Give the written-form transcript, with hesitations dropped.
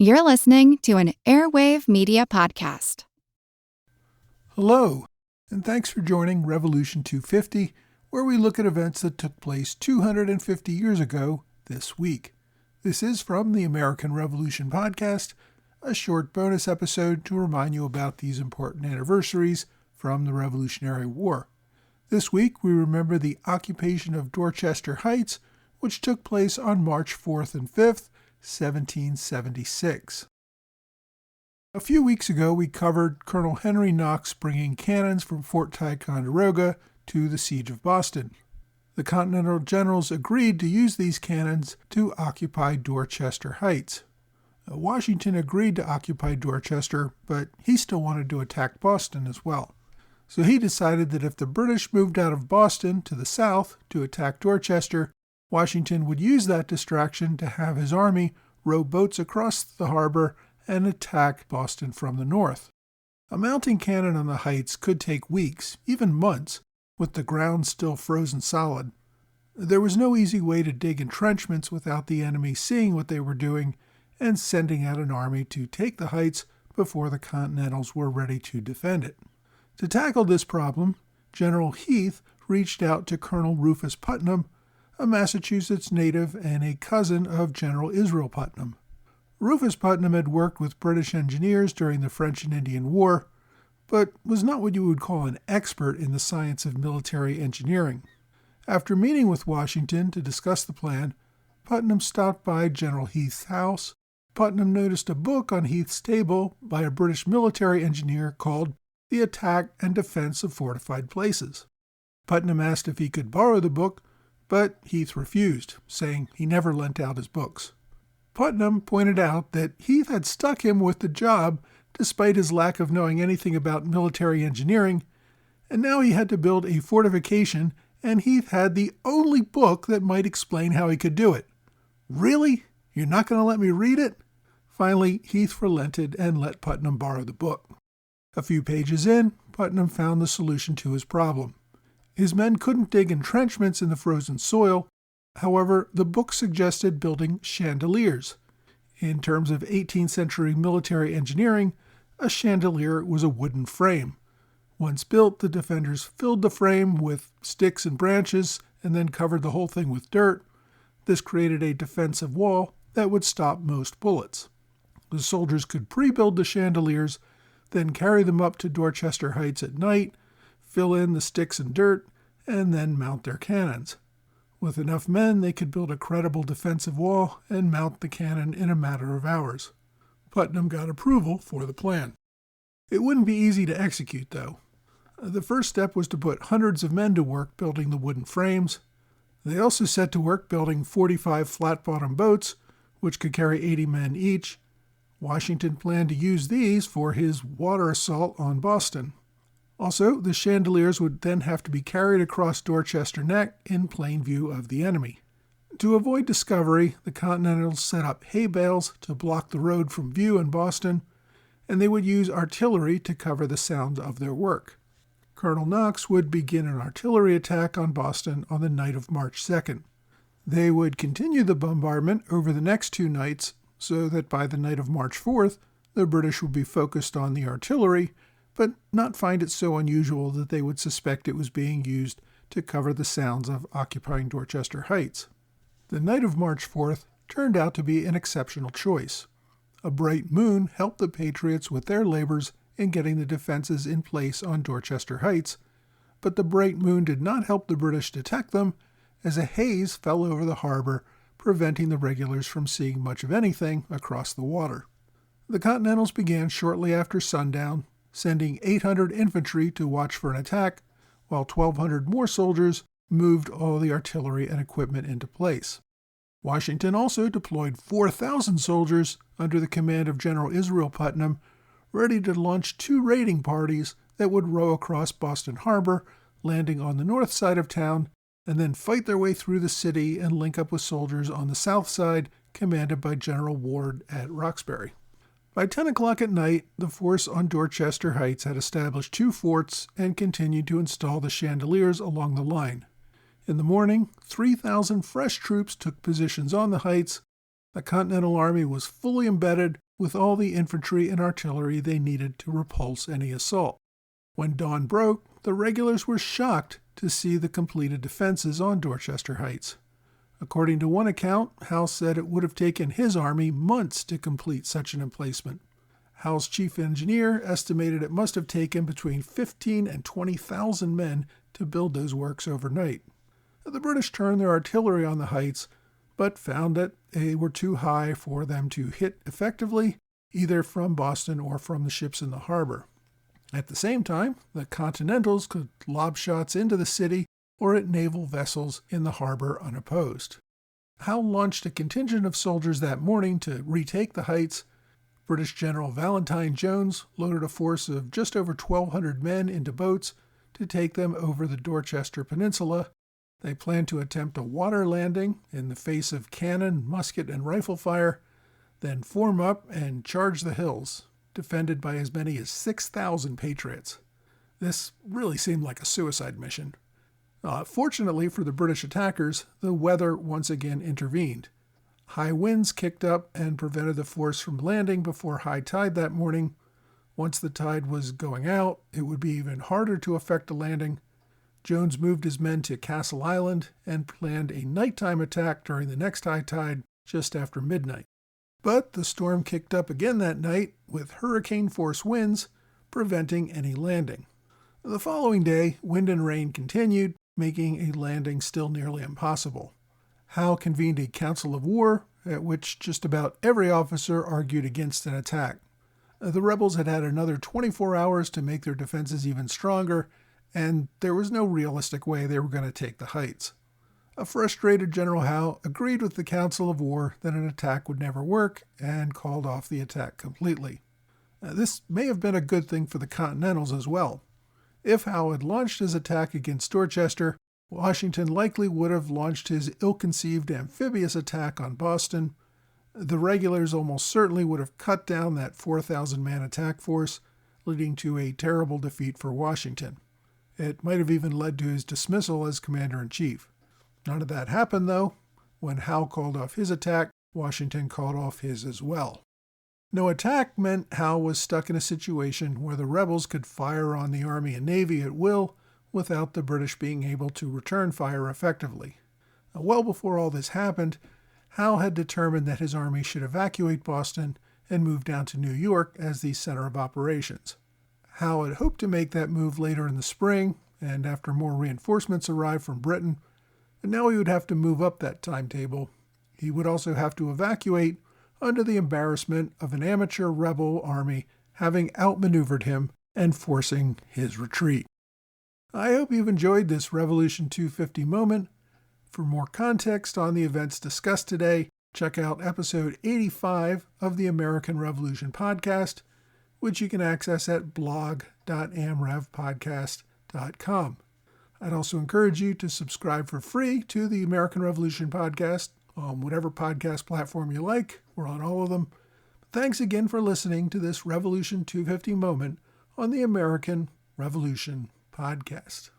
You're listening to an Airwave Media Podcast. Hello, and thanks for joining Revolution 250, where we look at events that took place 250 years ago this week. This is from the American Revolution Podcast, a short bonus episode to remind you about these important anniversaries from the Revolutionary War. This week, we remember the occupation of Dorchester Heights, which took place on March 4th and 5th, 1776. A few weeks ago, we covered Colonel Henry Knox bringing cannons from Fort Ticonderoga to the siege of Boston. The Continental generals agreed to use these cannons to occupy Dorchester Heights. Washington agreed to occupy Dorchester, but he still wanted to attack Boston as well. So he decided that if the British moved out of Boston to the south to attack Dorchester, Washington would use that distraction to have his army row boats across the harbor and attack Boston from the north. A mounting cannon on the heights could take weeks, even months, with the ground still frozen solid. There was no easy way to dig entrenchments without the enemy seeing what they were doing and sending out an army to take the heights before the Continentals were ready to defend it. To tackle this problem, General Heath reached out to Colonel Rufus Putnam, a Massachusetts native and a cousin of General Israel Putnam. Rufus Putnam had worked with British engineers during the French and Indian War, but was not what you would call an expert in the science of military engineering. After meeting with Washington to discuss the plan, Putnam stopped by General Heath's house. Putnam noticed a book on Heath's table by a British military engineer called The Attack and Defense of Fortified Places. Putnam asked if he could borrow the book, but Heath refused, saying he never lent out his books. Putnam pointed out that Heath had stuck him with the job despite his lack of knowing anything about military engineering, and now he had to build a fortification, and Heath had the only book that might explain how he could do it. Really? You're not going to let me read it? Finally, Heath relented and let Putnam borrow the book. A few pages in, Putnam found the solution to his problem. His men couldn't dig entrenchments in the frozen soil. However, the book suggested building chandeliers. In terms of 18th century military engineering, a chandelier was a wooden frame. Once built, the defenders filled the frame with sticks and branches and then covered the whole thing with dirt. This created a defensive wall that would stop most bullets. The soldiers could pre-build the chandeliers, then carry them up to Dorchester Heights at night, fill in the sticks and dirt, and then mount their cannons. With enough men, they could build a credible defensive wall and mount the cannon in a matter of hours. Putnam got approval for the plan. It wouldn't be easy to execute, though. The first step was to put hundreds of men to work building the wooden frames. They also set to work building 45 flat-bottom boats, which could carry 80 men each. Washington planned to use these for his water assault on Boston. Also, the chandeliers would then have to be carried across Dorchester Neck in plain view of the enemy. To avoid discovery, the Continentals set up hay bales to block the road from view in Boston, and they would use artillery to cover the sound of their work. Colonel Knox would begin an artillery attack on Boston on the night of March 2nd. They would continue the bombardment over the next 2 nights, so that by the night of March 4th, the British would be focused on the artillery, but not find it so unusual that they would suspect it was being used to cover the sounds of occupying Dorchester Heights. The night of March 4th turned out to be an exceptional choice. A bright moon helped the Patriots with their labors in getting the defenses in place on Dorchester Heights, but the bright moon did not help the British detect them, as a haze fell over the harbor, preventing the regulars from seeing much of anything across the water. The Continentals began shortly after sundown, sending 800 infantry to watch for an attack, while 1,200 more soldiers moved all the artillery and equipment into place. Washington also deployed 4,000 soldiers under the command of General Israel Putnam, ready to launch 2 raiding parties that would row across Boston Harbor, landing on the north side of town, and then fight their way through the city and link up with soldiers on the south side, commanded by General Ward at Roxbury. By 10 o'clock at night, the force on Dorchester Heights had established 2 forts and continued to install the chandeliers along the line. In the morning, 3,000 fresh troops took positions on the heights, The Continental Army was fully embedded with all the infantry and artillery they needed to repulse any assault. When dawn broke, the regulars were shocked to see the completed defenses on Dorchester Heights. According to one account, Howe said it would have taken his army months to complete such an emplacement. Howe's chief engineer estimated it must have taken between 15,000 and 20,000 men to build those works overnight. The British turned their artillery on the heights, but found that they were too high for them to hit effectively, either from Boston or from the ships in the harbor. At the same time, the Continentals could lob shots into the city or at naval vessels in the harbor unopposed. Howe launched a contingent of soldiers that morning to retake the heights. British General Valentine Jones loaded a force of just over 1,200 men into boats to take them over the Dorchester Peninsula. They planned to attempt a water landing in the face of cannon, musket, and rifle fire, then form up and charge the hills, defended by as many as 6,000 patriots. This really seemed like a suicide mission. Fortunately for the British attackers, the weather once again intervened. High winds kicked up and prevented the force from landing before high tide that morning. Once the tide was going out, it would be even harder to effect a landing. Jones moved his men to Castle Island and planned a nighttime attack during the next high tide just after midnight. But the storm kicked up again that night with hurricane-force winds, preventing any landing. The following day, wind and rain continued, making a landing still nearly impossible. Howe convened a council of war, at which just about every officer argued against an attack. The rebels had had another 24 hours to make their defenses even stronger, and there was no realistic way they were going to take the heights. A frustrated General Howe agreed with the Council of War that an attack would never work and called off the attack completely. This may have been a good thing for the Continentals as well. If Howe had launched his attack against Dorchester, Washington likely would have launched his ill-conceived amphibious attack on Boston. The regulars almost certainly would have cut down that 4,000-man attack force, leading to a terrible defeat for Washington. It might have even led to his dismissal as commander-in-chief. None of that happened, though. When Howe called off his attack, Washington called off his as well. No attack meant Howe was stuck in a situation where the rebels could fire on the Army and Navy at will without the British being able to return fire effectively. Well before all this happened, Howe had determined that his army should evacuate Boston and move down to New York as the center of operations. Howe had hoped to make that move later in the spring, and after more reinforcements arrived from Britain, and now he would have to move up that timetable. He would also have to evacuate under the embarrassment of an amateur rebel army having outmaneuvered him and forcing his retreat. I hope you've enjoyed this Revolution 250 moment. For more context on the events discussed today, check out episode 85 of the American Revolution podcast, which you can access at blog.amrevpodcast.com. I'd also encourage you to subscribe for free to the American Revolution podcast on whatever podcast platform you like. We're on all of them. Thanks again for listening to this Revolution 250 moment on the American Revolution podcast.